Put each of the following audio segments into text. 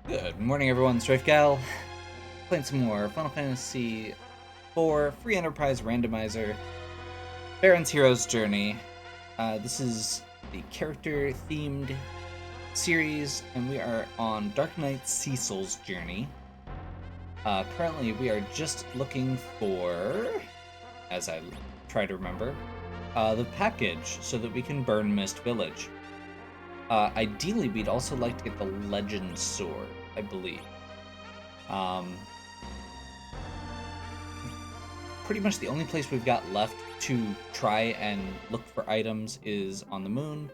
Good morning, everyone. Strafe Gal. Playing some more Final Fantasy IV Free Enterprise Randomizer Baron's Hero's Journey. This is the character-themed series, and we are on Dark Knight Cecil's journey. Currently, we are just looking for, as I try to remember, the package so that we can burn Mist Village. Ideally, we'd also like to get the Legend Sword, I believe. Pretty much the only place we've got left to try and look for items is on the moon.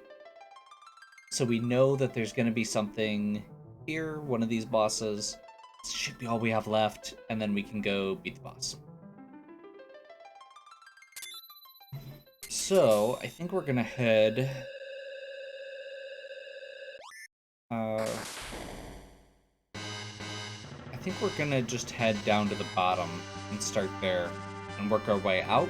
So we know that there's going to be something here, one of these bosses. This should be all we have left, and then we can go beat the boss. So, I think we're going to head... I think we're going to just head down to the bottom and start there and work our way out.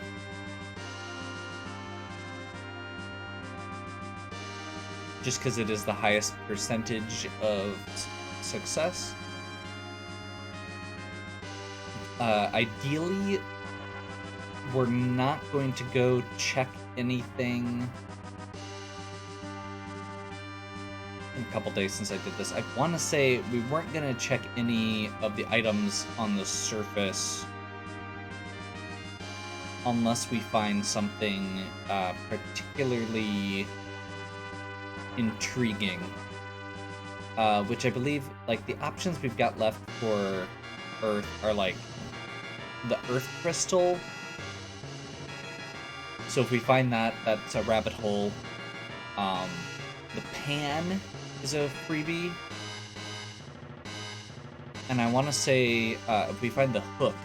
Just because it is the highest percentage of success. Ideally, we're not going to go check anything. In a couple days since I did this, I want to say we weren't going to check any of the items on the surface unless we find something particularly intriguing, which I believe, like, the options we've got left for Earth are like the Earth Crystal. So if we find that, that's a rabbit hole. The Pan is a freebie, and I want to say if we find the Hook,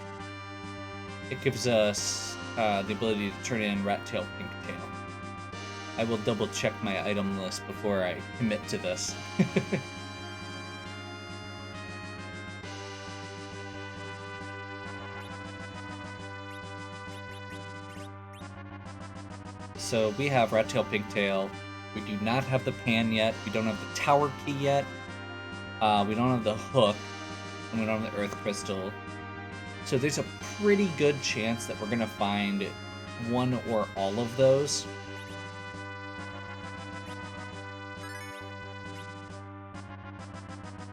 it gives us the ability to turn in Rat Tail, Pink Tail. I will double check my item list before I commit to this. So we have Rat Tail, Pink Tail. We do not have the Pan yet. We don't have the Tower Key yet. We don't have the Hook. And we don't have the Earth Crystal. So there's a pretty good chance that we're going to find one or all of those.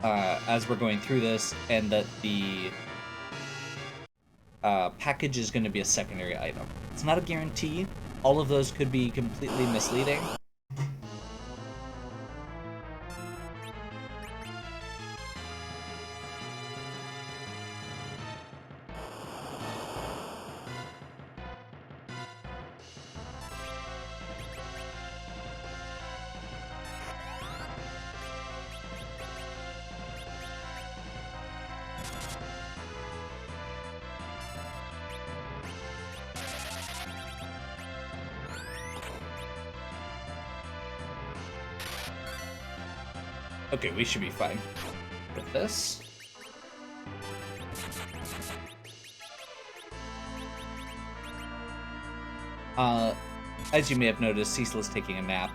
As we're going through this, and that the package is going to be a secondary item. It's not a guarantee. All of those could be completely misleading. Okay, we should be fine with this. As you may have noticed, Cecil is taking a nap.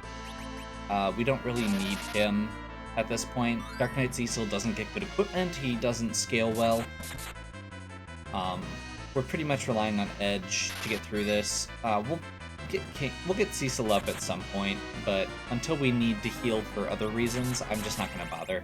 We don't really need him at this point. Dark Knight Cecil doesn't get good equipment, he doesn't scale well. We're pretty much relying on Edge to get through this. We'll get Cecil up at some point, but until we need to heal for other reasons, I'm just not going to bother.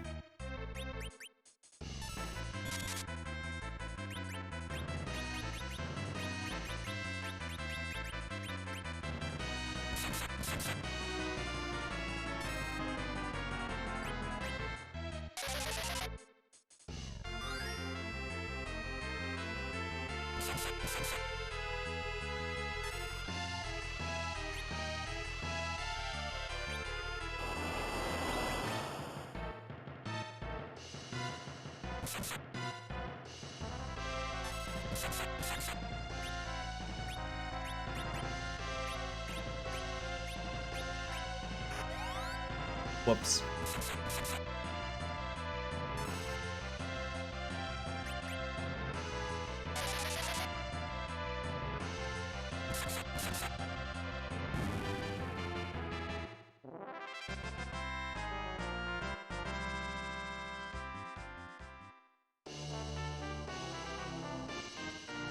Whoops.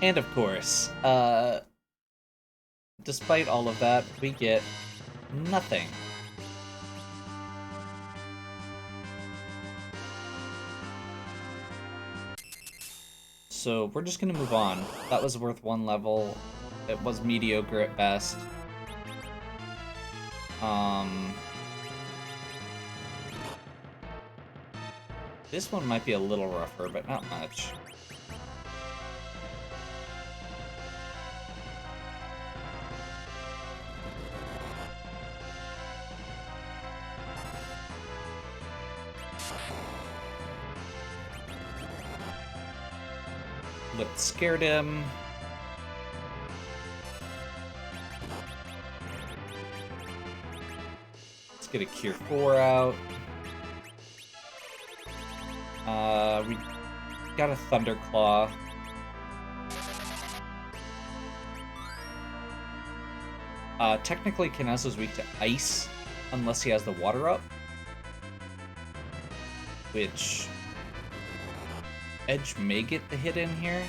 And of course, despite all of that, we get nothing. So we're just gonna move on. That was worth 1 level. It was mediocre at best. This one might be a little rougher, but not much. Lip scared him. Let's get a Cure 4 out. We got a Thunderclaw. Technically, Kinesa's weak to Ice, unless he has the Water up. Which... Edge may get the hit in here.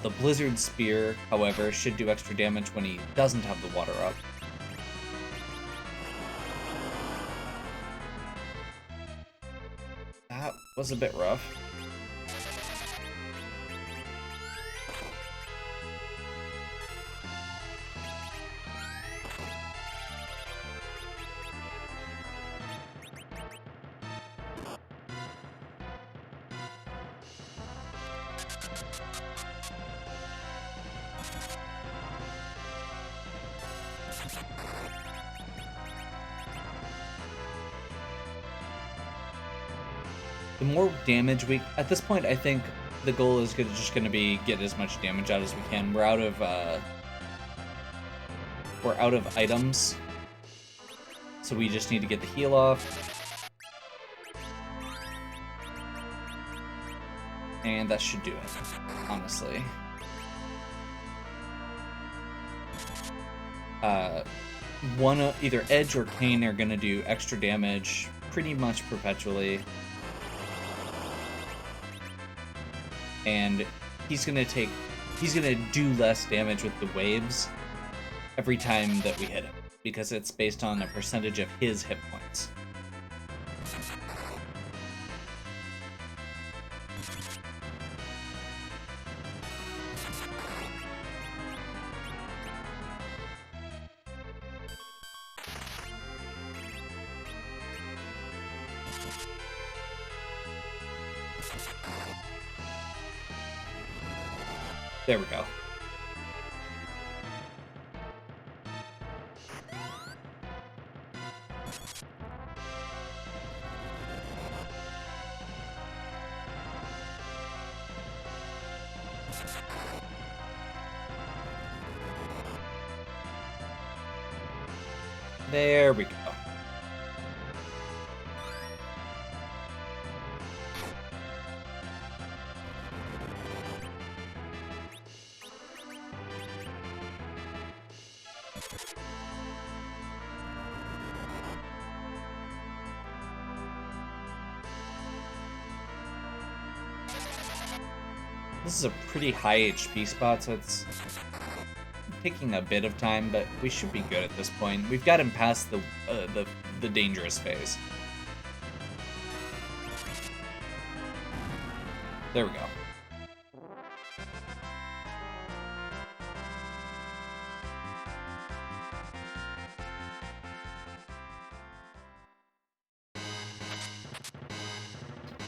The Blizzard Spear, however, should do extra damage when he doesn't have the Water up. That was a bit rough. The more damage we... At this point, I think the goal is just going to be get as much damage out as we can. We're out of items, so we just need to get the heal off. And that should do it, honestly. Either Edge or Kane are going to do extra damage pretty much perpetually. And he's gonna do less damage with the waves every time that we hit him, because it's based on a percentage of his hit points. There we go. There we go. This is a pretty high HP spot, so it's taking a bit of time, but we should be good at this point. We've got him past the dangerous phase. There we go.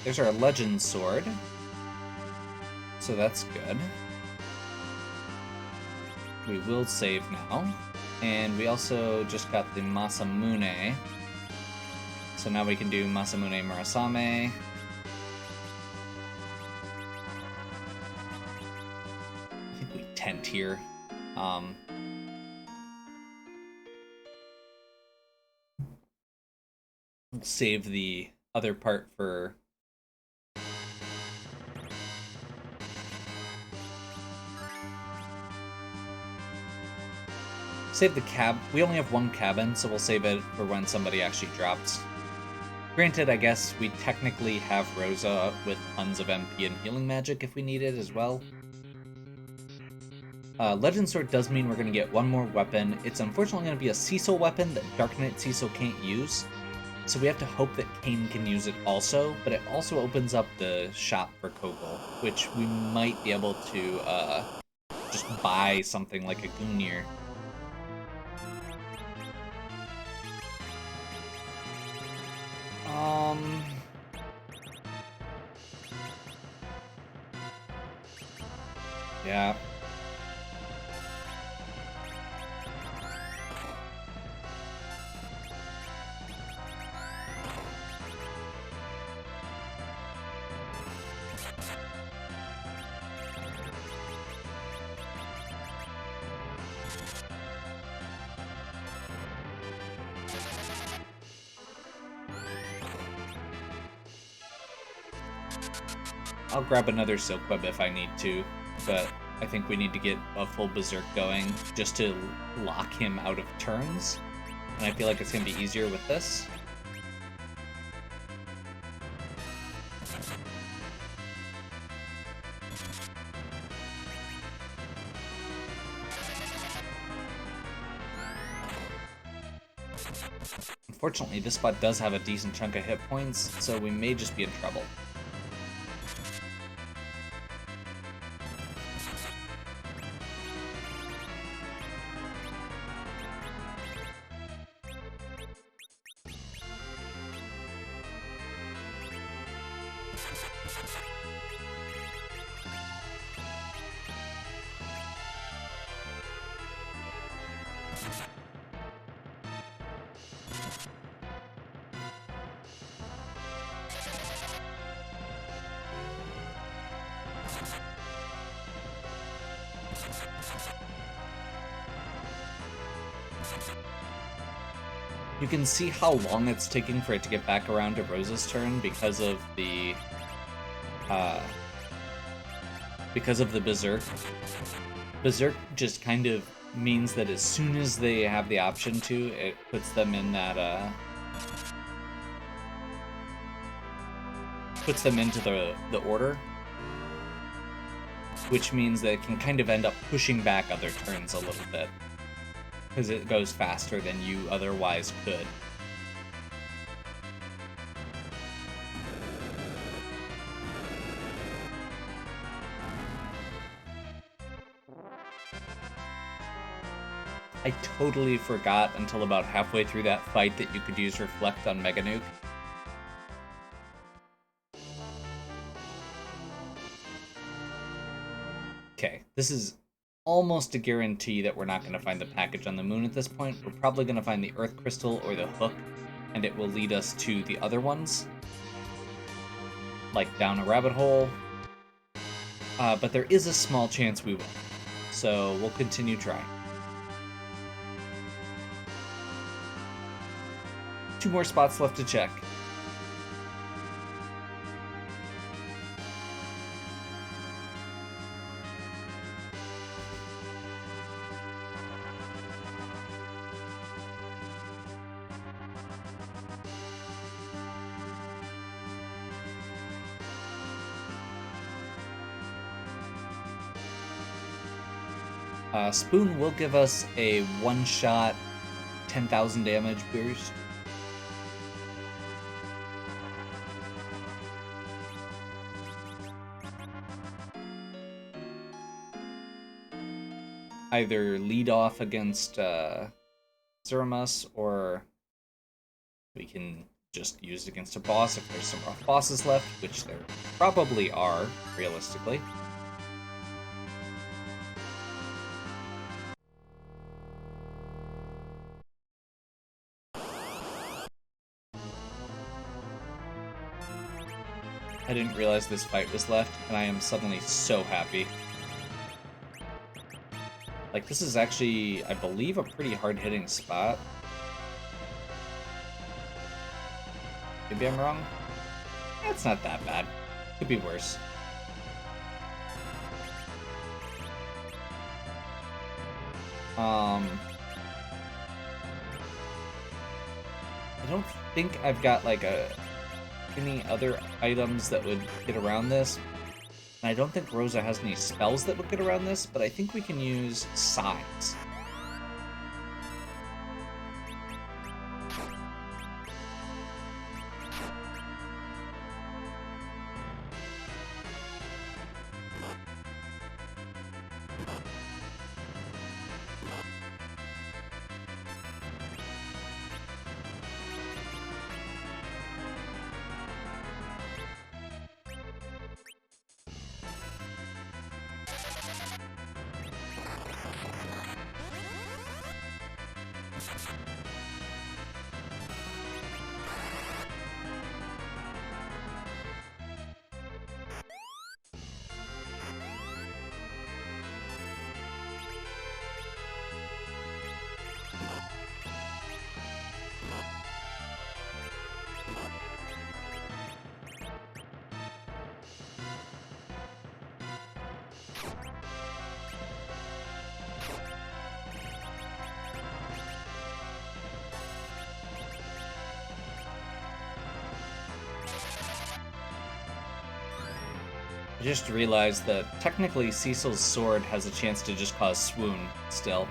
There's our Legend Sword. So that's good. We will save now. And we also just got the Masamune. So now we can do Masamune Murasame. I think we tent here. We'll save the other part for... Save the cab. We only have one cabin, so we'll save it for when somebody actually drops. Granted, I guess we technically have Rosa with tons of MP and healing magic if we need it as well. Legend Sword does mean we're going to get one more weapon. It's unfortunately going to be a Cecil weapon that Dark Knight Cecil can't use. So we have to hope that Kane can use it also, but it also opens up the shop for Kogel, which we might be able to just buy something like a Gungnir. Yeah. I'll grab another Silk Web if I need to, but I think we need to get a full Berserk going just to lock him out of turns, and I feel like it's going to be easier with this. Unfortunately, this spot does have a decent chunk of hit points, so we may just be in trouble. You can see how long it's taking for it to get back around to Rosa's turn because of the Berserk. Berserk just kind of means that as soon as they have the option to, it puts them in that puts them into the order, which means that it can kind of end up pushing back other turns a little bit, because it goes faster than you otherwise could. I totally forgot until about halfway through that fight that you could use Reflect on Mega Nuke. Okay, this is almost a guarantee that we're not going to find the package on the moon at this point. We're probably going to find the Earth Crystal or the Hook, and it will lead us to the other ones, like down a rabbit hole. But there is a small chance we will, so we'll continue trying. 2 more spots left to check. Spoon will give us a one-shot 10,000 damage boost. Either lead off against Zeramus, or we can just use it against a boss if there's some rough bosses left, which there probably are, realistically. I didn't realize this fight was left, and I am suddenly so happy. Like, this is actually, I believe, a pretty hard-hitting spot. Maybe I'm wrong? It's not that bad. Could be worse. I don't think I've got like any other items that would get around this. And I don't think Rosa has any spells that would get around this, but I think we can use Size. I just realized that technically Cecil's sword has a chance to just cause swoon still.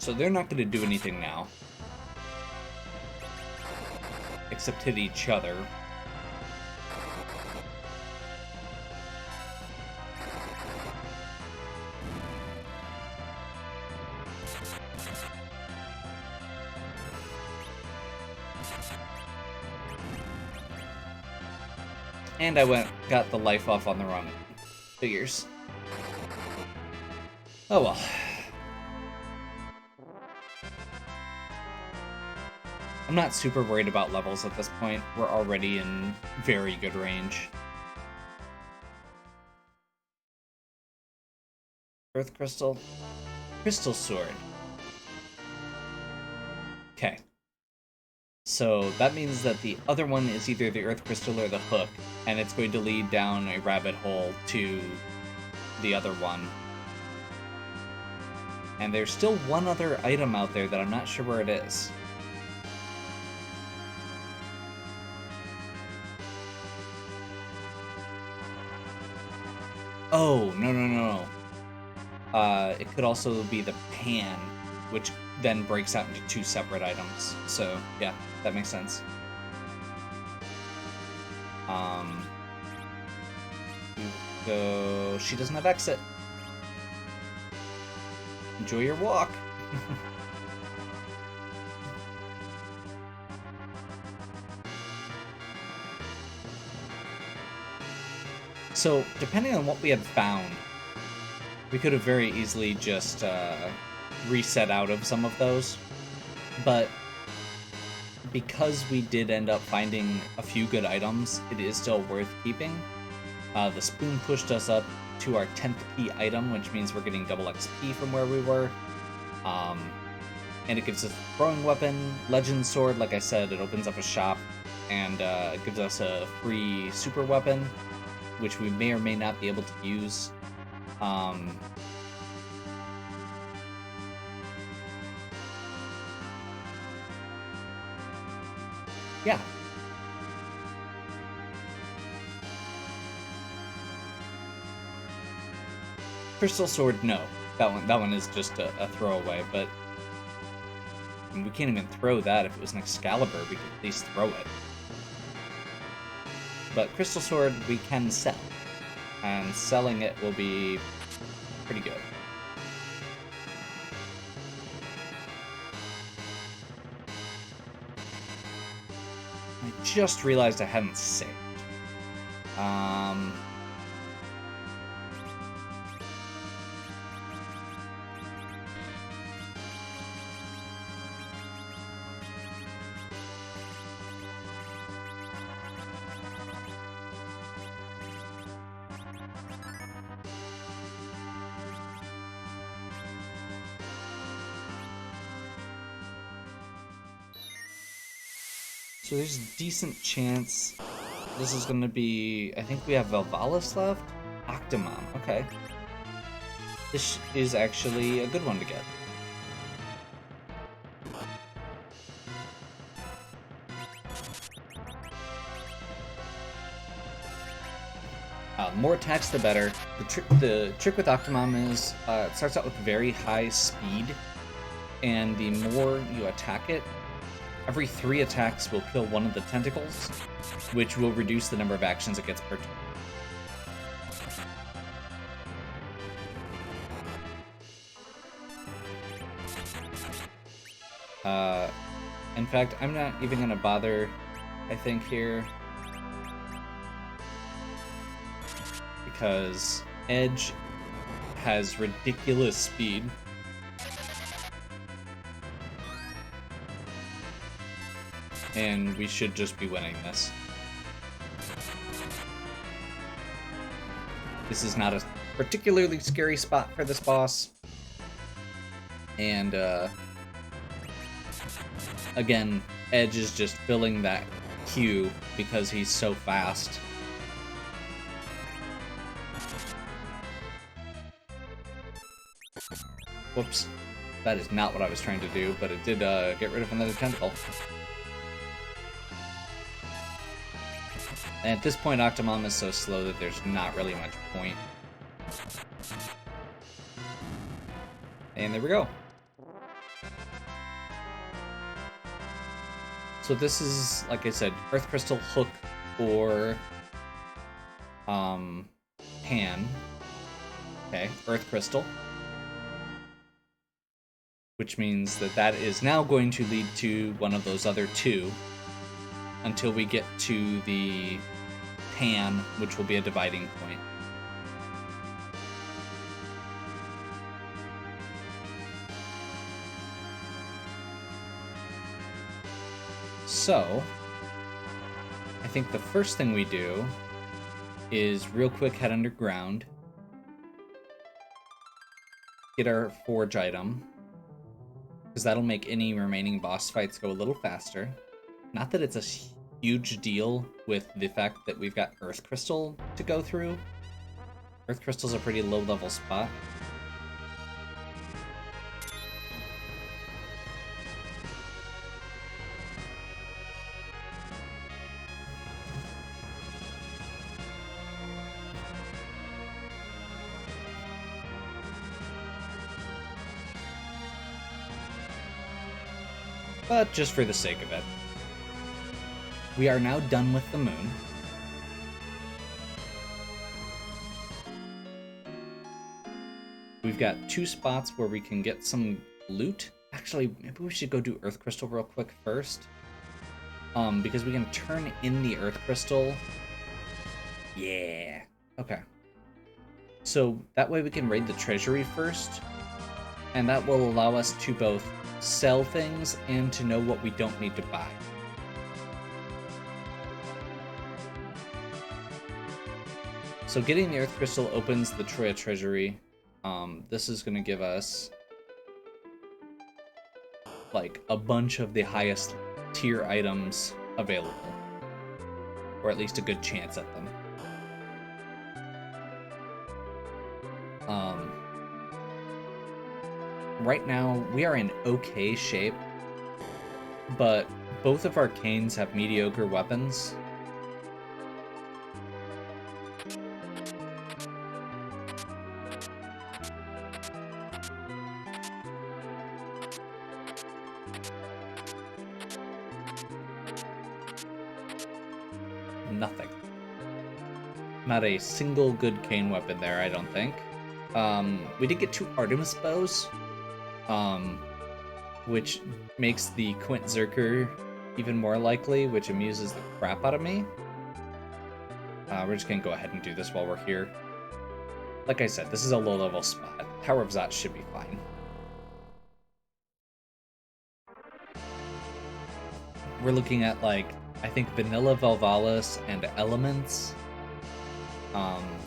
So they're not going to do anything now. Except hit each other. And I got the life off on the wrong figures. Oh well. I'm not super worried about levels at this point. We're already in very good range. Earth Crystal. Crystal Sword. Okay. So that means that the other one is either the Earth Crystal or the Hook, and it's going to lead down a rabbit hole to the other one. And there's still one other item out there that I'm not sure where it is. Oh, no. It could also be the pan, which then breaks out into two separate items. So, yeah, that makes sense. So she doesn't have exit. Enjoy your walk. So, depending on what we had found, we could have very easily just reset out of some of those. But because we did end up finding a few good items, it is still worth keeping. The spoon pushed us up to our 10th key item, which means we're getting double XP from where we were. And it gives us a throwing weapon, legend sword, like I said, it opens up a shop, and it gives us a free super weapon, which we may or may not be able to use. Yeah. Crystal Sword, no. That one is just a throwaway, but I mean, we can't even throw that. If it was an Excalibur, we could at least throw it. But Crystal Sword we can sell, and selling it will be pretty good. I just realized I hadn't saved. So there's a decent chance this is going to be... I think we have Valvalis left? Octomom, okay. This is actually a good one to get. More attacks, the better. The trick with Octomom is it starts out with very high speed, and the more you attack it, every 3 attacks will kill one of the tentacles, which will reduce the number of actions it gets per turn. In fact, I'm not even going to bother, I think, here. Because Edge has ridiculous speed. And we should just be winning this. This is not a particularly scary spot for this boss. And, again, Edge is just filling that queue because he's so fast. Whoops. That is not what I was trying to do, but it did get rid of another tentacle. And at this point, Octomom is so slow that there's not really much point. And there we go. So this is, like I said, Earth Crystal, Hook, or Pan. Okay, Earth Crystal. Which means that that is now going to lead to one of those other 2 until we get to the Pan, which will be a dividing point. So, I think the first thing we do is real quick head underground, get our forge item, because that'll make any remaining boss fights go a little faster. Not that it's a huge deal with the fact that we've got Earth Crystal to go through. Earth Crystal's a pretty low-level spot. But just for the sake of it. We are now done with the moon. We've got 2 spots where we can get some loot. Actually, maybe we should go do Earth Crystal real quick first. Because we can turn in the Earth Crystal. Yeah. Okay. So that way we can raid the treasury first. And that will allow us to both sell things and to know what we don't need to buy. So getting the Earth Crystal opens the Troya Treasury. This is going to give us like a bunch of the highest tier items available, or at least a good chance at them. Right now, we are in okay shape, but both of our canes have mediocre weapons. nothing. Not a single good cane weapon there, I don't think. We did get 2 Artemis bows, which makes the Quint Zerker even more likely, which amuses the crap out of me. We're just gonna go ahead and do this while we're here. Like I said, this is a low-level spot. Tower of Zot should be fine. We're looking at, like, I think Vanilla Valvalis and Elements.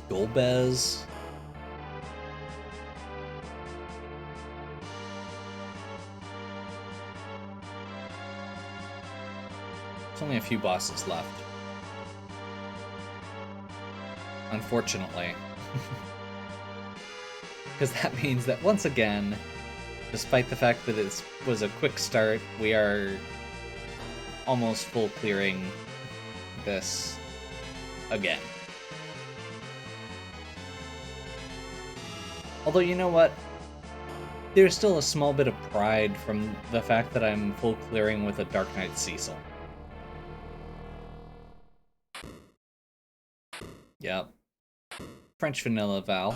Golbez. There's only a few bosses left. Unfortunately. Because that means that once again, despite the fact that it was a quick start, we are almost full clearing this again. Although, you know what? There's still a small bit of pride from the fact that I'm full clearing with a Dark Knight Cecil. Yep. French Vanilla Val.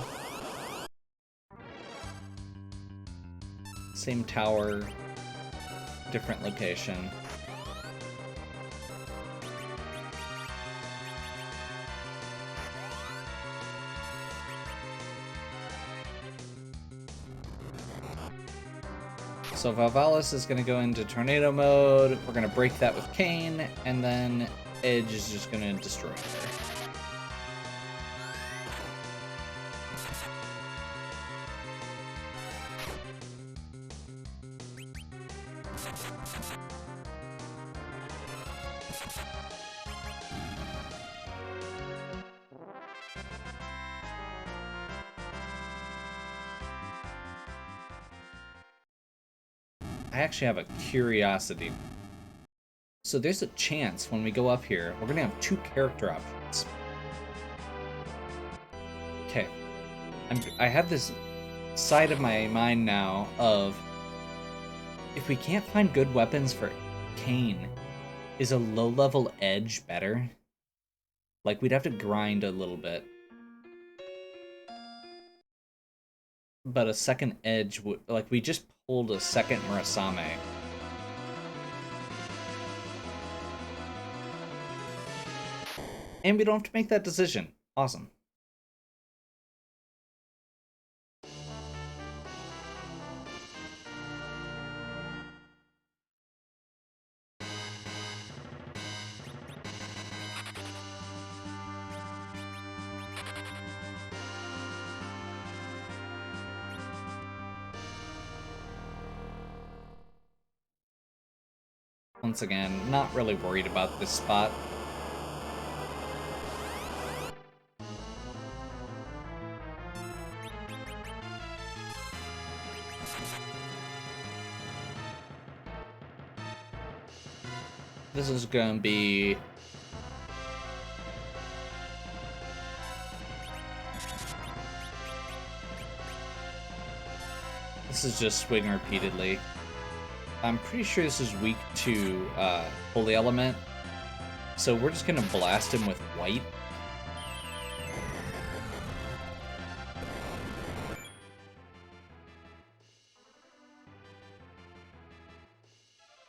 Same tower, different location. So Valvalis is going to go into tornado mode. We're going to break that with Cane, and then Edge is just going to destroy her. I actually have a curiosity. So there's a chance when we go up here, we're going to have 2 character options. Okay. I have this side of my mind now of, if we can't find good weapons for Cane, is a low-level Edge better? Like, we'd have to grind a little bit. But a second Edge would, like, we just pulled a second Murasame. And we don't have to make that decision. Awesome. Once again, not really worried about this spot. This is gonna be... This is just swing repeatedly. I'm pretty sure this is weak to Holy Element, so we're just gonna blast him with white.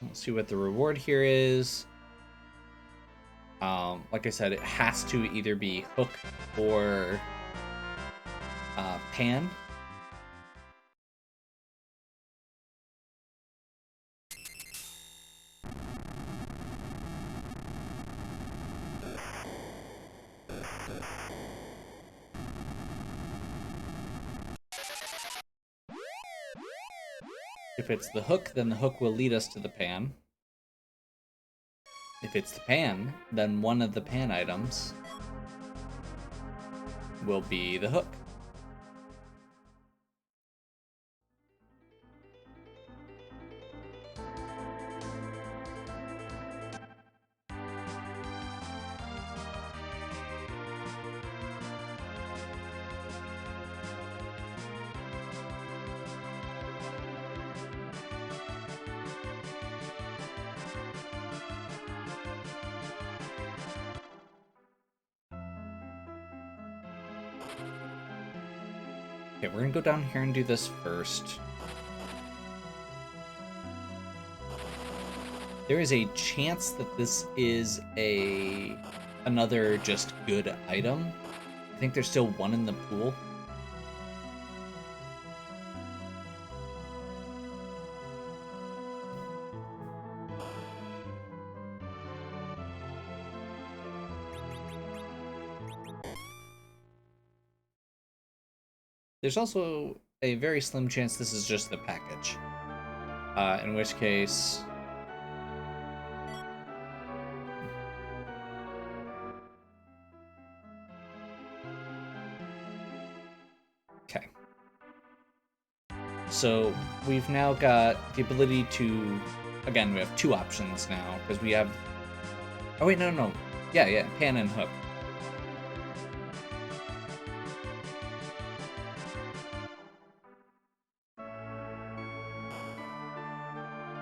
Let's see what the reward here is. Like I said, it has to either be Hook or Pan. If it's the Hook, then the Hook will lead us to the Pan. If it's the Pan, then one of the Pan items will be the Hook. Okay, we're gonna go down here and do this first. There is a chance that this is another just good item. I think there's still one in the pool. There's also a very slim chance this is just the package. In which case... Okay. So we've now got the ability to... Again, we have two options now, because we have... Oh wait, no. Yeah, pan and hook.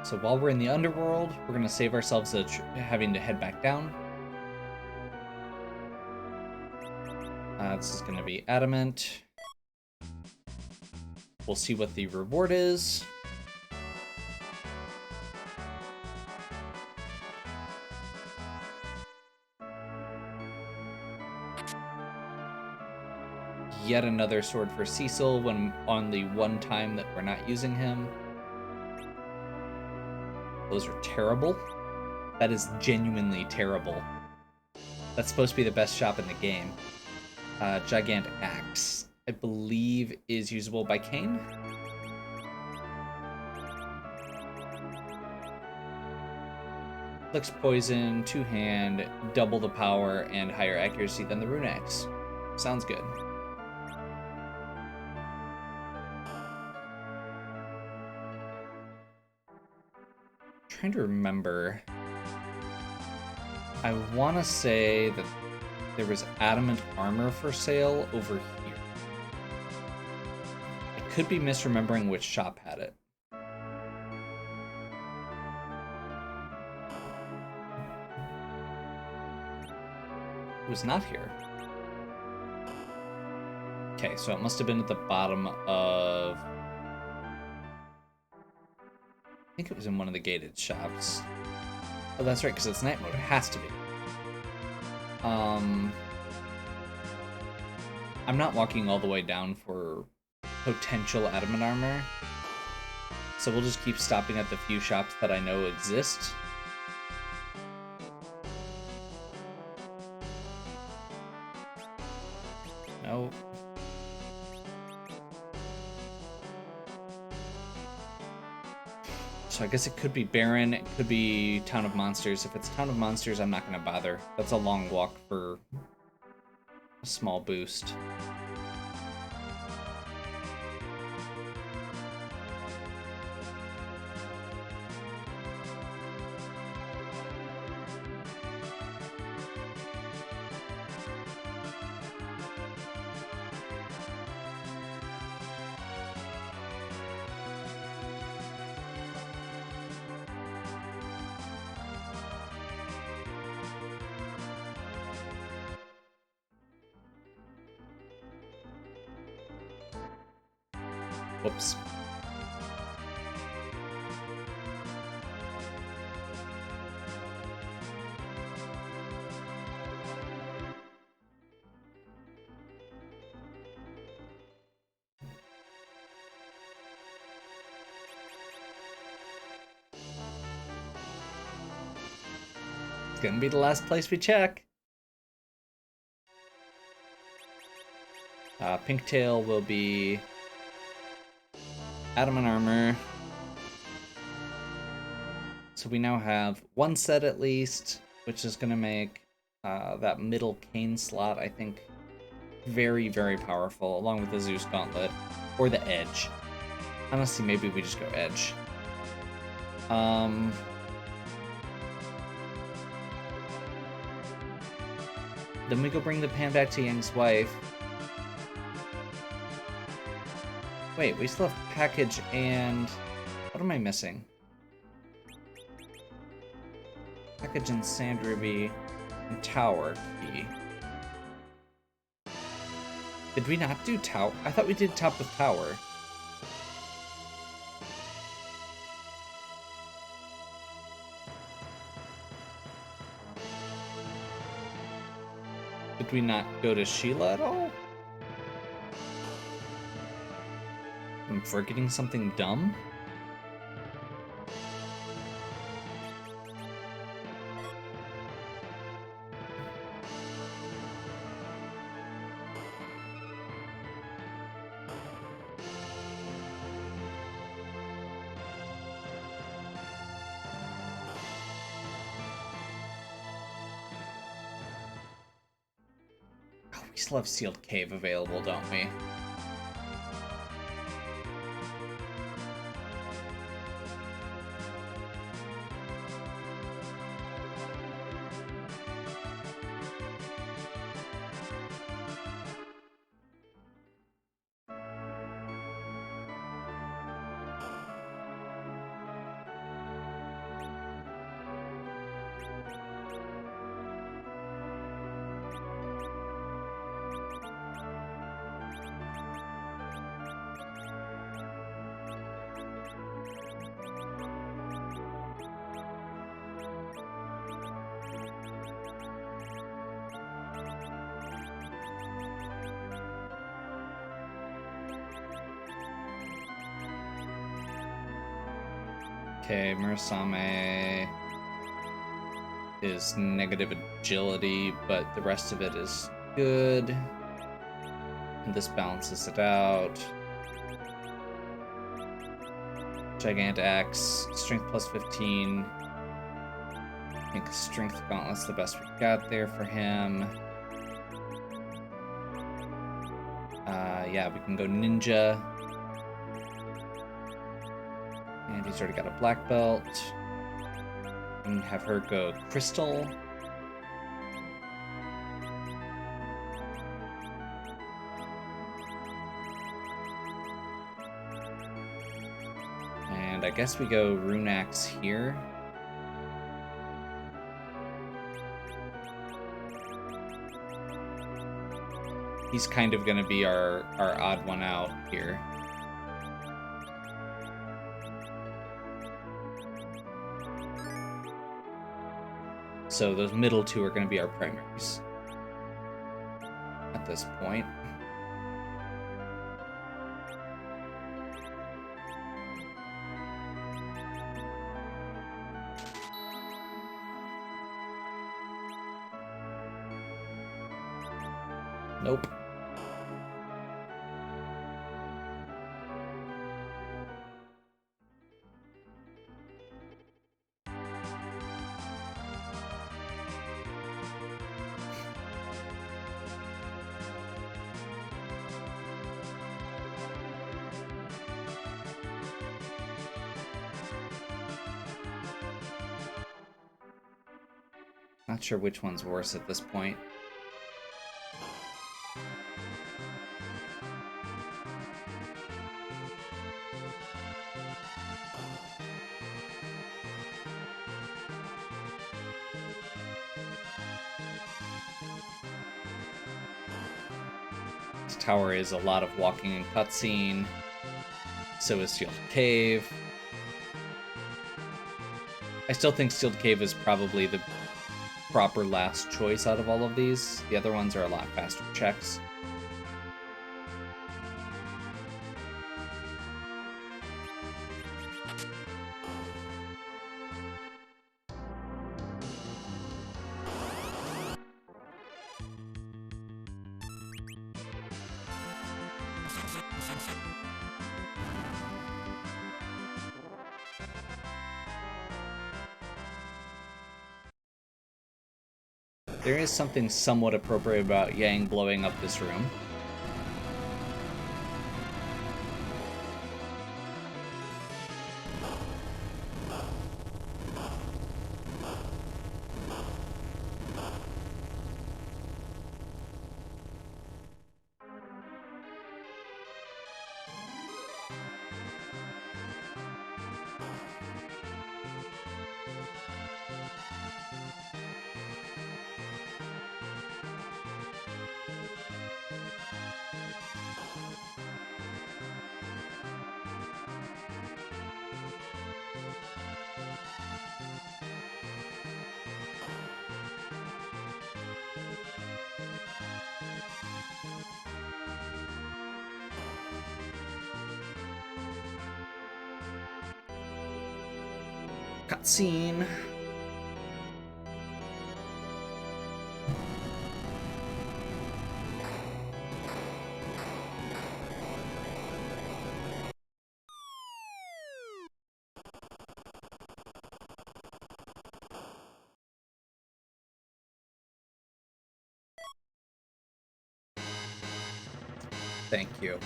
So while we're in the underworld, we're going to save ourselves having to head back down. This is going to be adamant. We'll see what the reward is. Yet another sword for Cecil when on the one time that we're not using him. Those are terrible. That is genuinely terrible. That's supposed to be the best shop in the game. Gigant Axe, I believe, is usable by Kane. Flicks poison, two-hand, double the power, and higher accuracy than the Rune Axe. Sounds good. Trying to remember. I want to say that there was adamant armor for sale over here. I could be misremembering which shop had it. It was not here. Okay, so it must have been at the bottom of... I think it was in one of the gated shops. Oh, that's right, because it's night mode. It has to be. I'm not walking all the way down for potential adamant armor. So we'll just keep stopping at the few shops that I know exist. No. So I guess it could be Baron, it could be Town of Monsters. If it's Town of Monsters, I'm not going to bother. That's a long walk for a small boost. Whoops. It's gonna be the last place we check. Pinktail will be adamant armor. So we now have one set at least, which is going to make that middle Kane slot, I think, very, very powerful, along with the Zeus Gauntlet, or the Edge. Honestly, maybe we just go Edge. Then we go bring the pan back to Yang's wife. Wait, we still have package and... What am I missing? Package and Sand Ruby and Tower Key. Did we not do tower? I thought we did top of tower. Did we not go to Sheila at all? I'm forgetting something dumb? We still have Sealed Cave available, don't we? Okay, Murasame is negative agility, but the rest of it is good. And this balances it out. Gigantaxe, strength plus 15. I think strength gauntlet's the best we got there for him. Yeah, we can go ninja. And he's already got a black belt. And have her go crystal. And I guess we go rune axe here. He's kind of going to be our odd one out here. So those middle two are going to be our primaries at this point. Nope. Not sure which one's worse at this point. This tower is a lot of walking and cutscene. So is Sealed Cave. I still think Sealed Cave is probably the proper last choice out of all of these. The other ones are a lot faster checks. There is something somewhat appropriate about Yang blowing up this room. Cutscene. Thank you.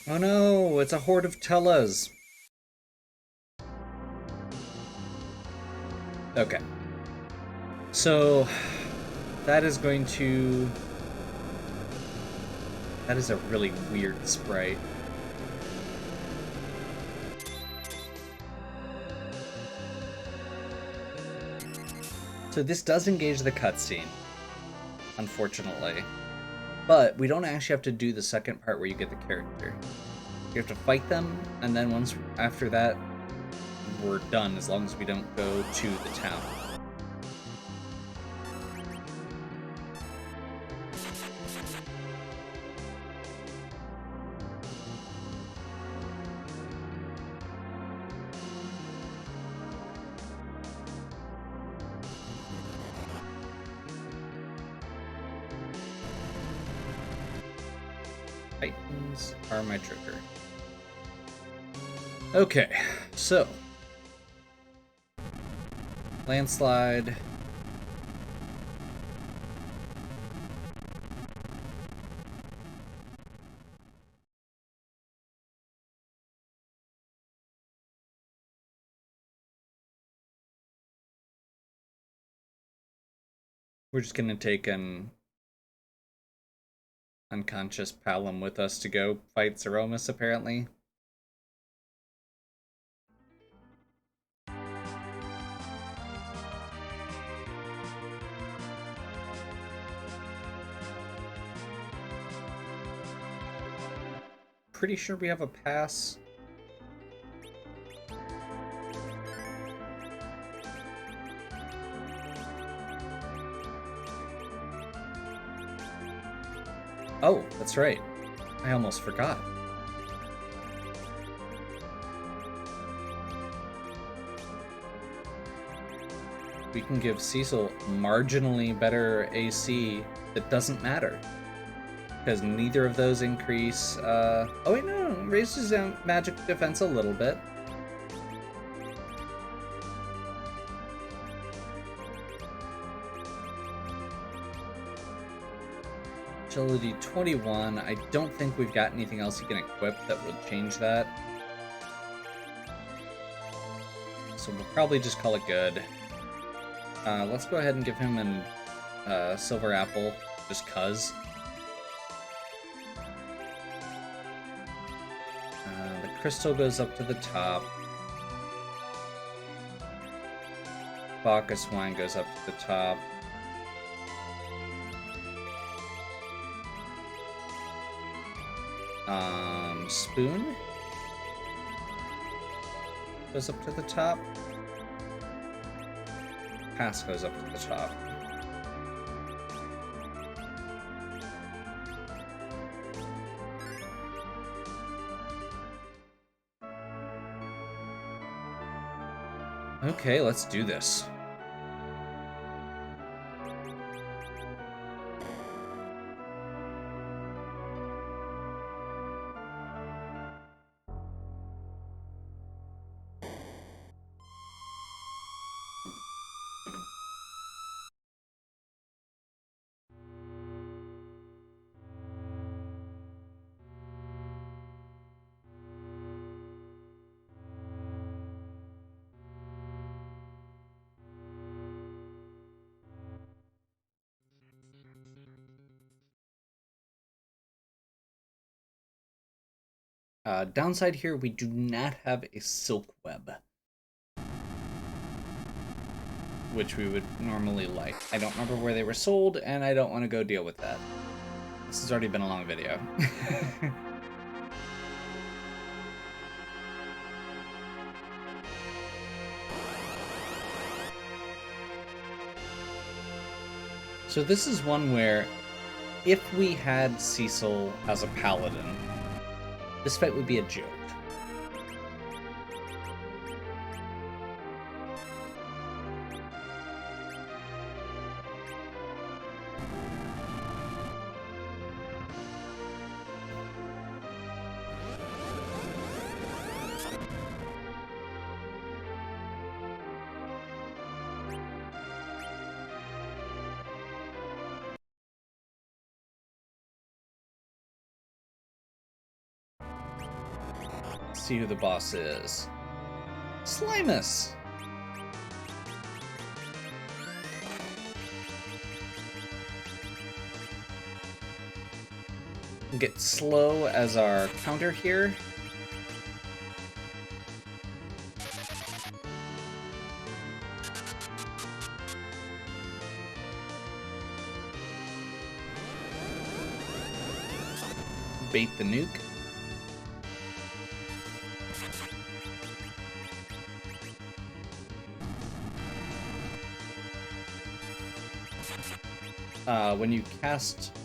Oh no, it's a horde of Tellas. Okay. So, that is going to... That is a really weird sprite. So this does engage the cutscene, unfortunately. But we don't actually have to do the second part where you get the character. You have to fight them, and then once after that, we're done, as long as we don't go to the town. Titans are my trigger. Okay, so landslide. We're just gonna take an unconscious Palom with us to go fight Zeromus, apparently. Pretty sure we have a pass. Oh, that's right. I almost forgot. We can give Cecil marginally better AC that doesn't matter. Because neither of those increase... Oh wait, no, raises magic defense a little bit. Agility 21. I don't think we've got anything else you can equip that would change that. So we'll probably just call it good. Let's go ahead and give him an silver apple, just cuz. The crystal goes up to the top. Bacchus wine goes up to the top. Spoon goes up to the top. Pass goes up to the top. Okay, let's do this. Downside here, we do not have a silk web. which we would normally like. I don't remember where they were sold, and I don't want to go deal with that. This has already been a long video. So this is one where, if we had Cecil as a paladin, this fight would be a joke. See who the boss is. Slimus! We'll get slow as our counter here. Bait the nuke. When you cast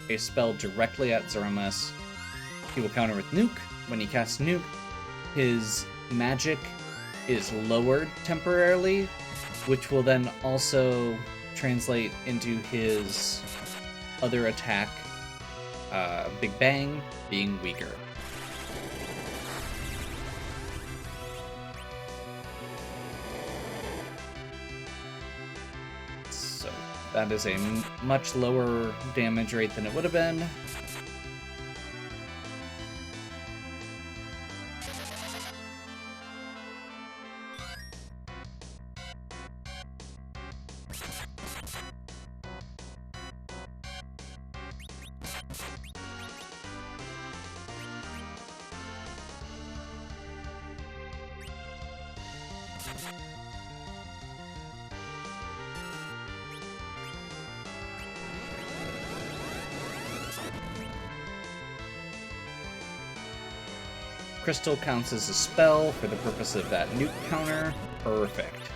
a spell directly at Zeramus, he will counter with nuke. When he casts nuke, his magic is lowered temporarily, which will then also translate into his other attack, Big Bang, being weaker. That is a much lower damage rate than it would have been. Crystal counts as a spell for the purpose of that nuke counter. Perfect.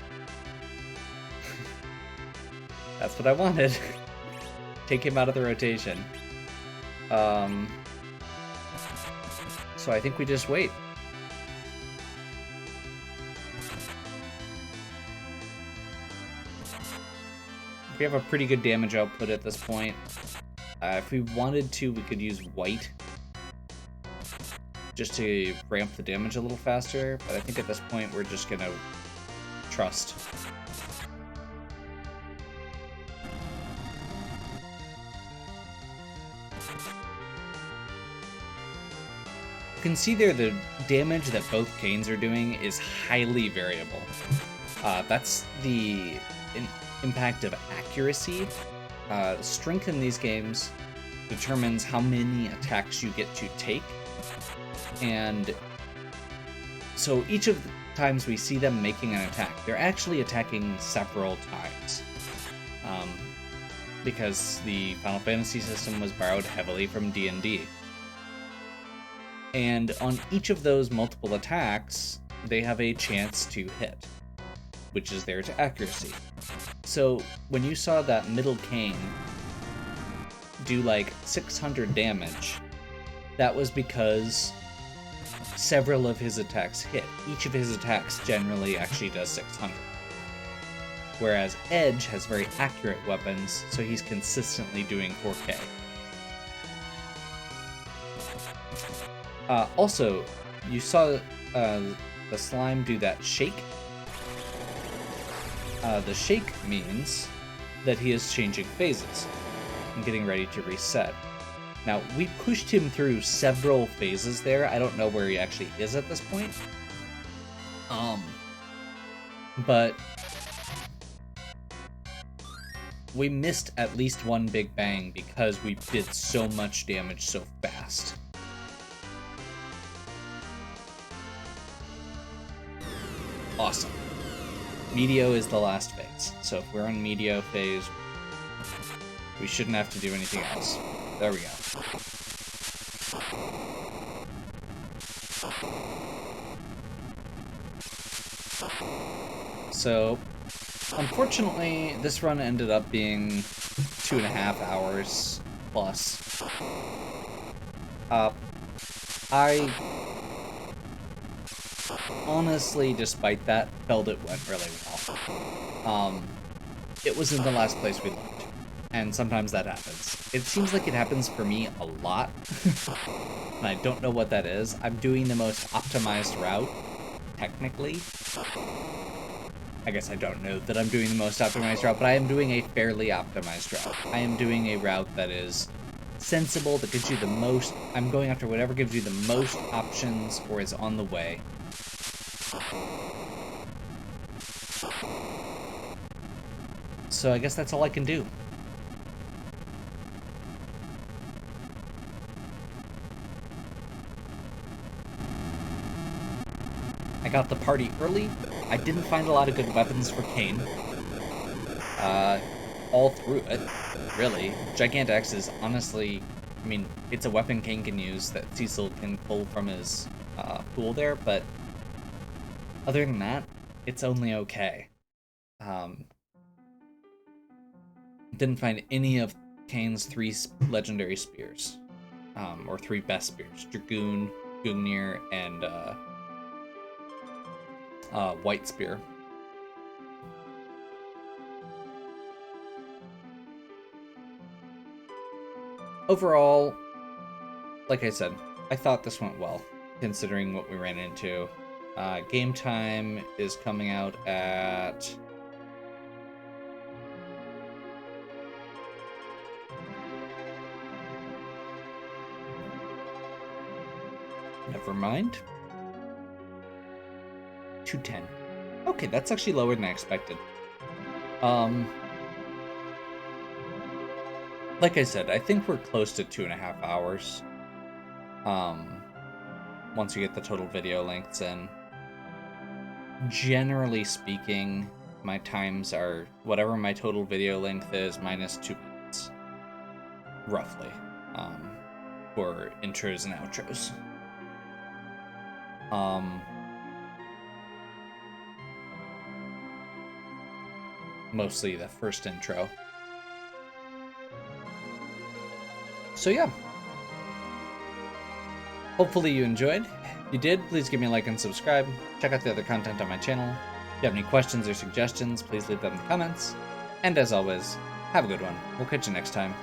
That's what I wanted. Take him out of the rotation. So I think we just wait. We have a pretty good damage output at this point. If we wanted to, we could use white just to ramp the damage a little faster, but I think at this point we're just gonna trust. You can see there the damage that both canes are doing is highly variable. That's the impact of accuracy. Strength in these games determines how many attacks you get to take. And so each of the times we see them making an attack, they're actually attacking several times. Because the Final Fantasy system was borrowed heavily from D&D. And on each of those multiple attacks, they have a chance to hit, which is there to accuracy. So when you saw that middle cane do like 600 damage, that was because several of his attacks hit. Each of his attacks generally actually does 600. Whereas Edge has very accurate weapons, so he's consistently doing 4K. Also, you saw the slime do that shake. The shake means that he is changing phases and getting ready to reset. Now, we pushed him through several phases there. I don't know where he actually is at this point. But we missed at least one Big Bang because we did so much damage so fast. Awesome. Medio is the last phase. So if we're in Medio phase, we shouldn't have to do anything else. There we go. So, unfortunately, this run ended up being 2.5 hours plus. I honestly, despite that, felt it went really well. It was in the last place we looked, and sometimes that happens. It seems like it happens for me a lot, and I don't know what that is. I'm doing the most optimized route, technically. I guess I don't know that I'm doing the most optimized route, but I am doing a fairly optimized route. I am doing a route that is sensible, that gives you the most... I'm going after whatever gives you the most options or is on the way. So I guess that's all I can do. I got the party early. I didn't find a lot of good weapons for Kain. All through it, really. Gigantex is honestly... I mean, it's a weapon Kain can use that Cecil can pull from his pool there, but other than that, it's only okay. Didn't find any of Kain's 3 legendary spears, or 3 best spears: Dragoon, Gungnir, and White Spear. Overall, like I said, I thought this went well, considering what we ran into. Game time is coming out at... Never mind. 2:10. Okay, that's actually lower than I expected. Like I said, I think we're close to 2.5 hours. Once you get the total video lengths in. Generally speaking, my times are whatever my total video length is minus 2 minutes. Roughly. For intros and outros. Mostly the first intro. So yeah. Hopefully you enjoyed. If you did, please give me a like and subscribe. Check out the other content on my channel. If you have any questions or suggestions, please leave them in the comments. And as always, have a good one. We'll catch you next time.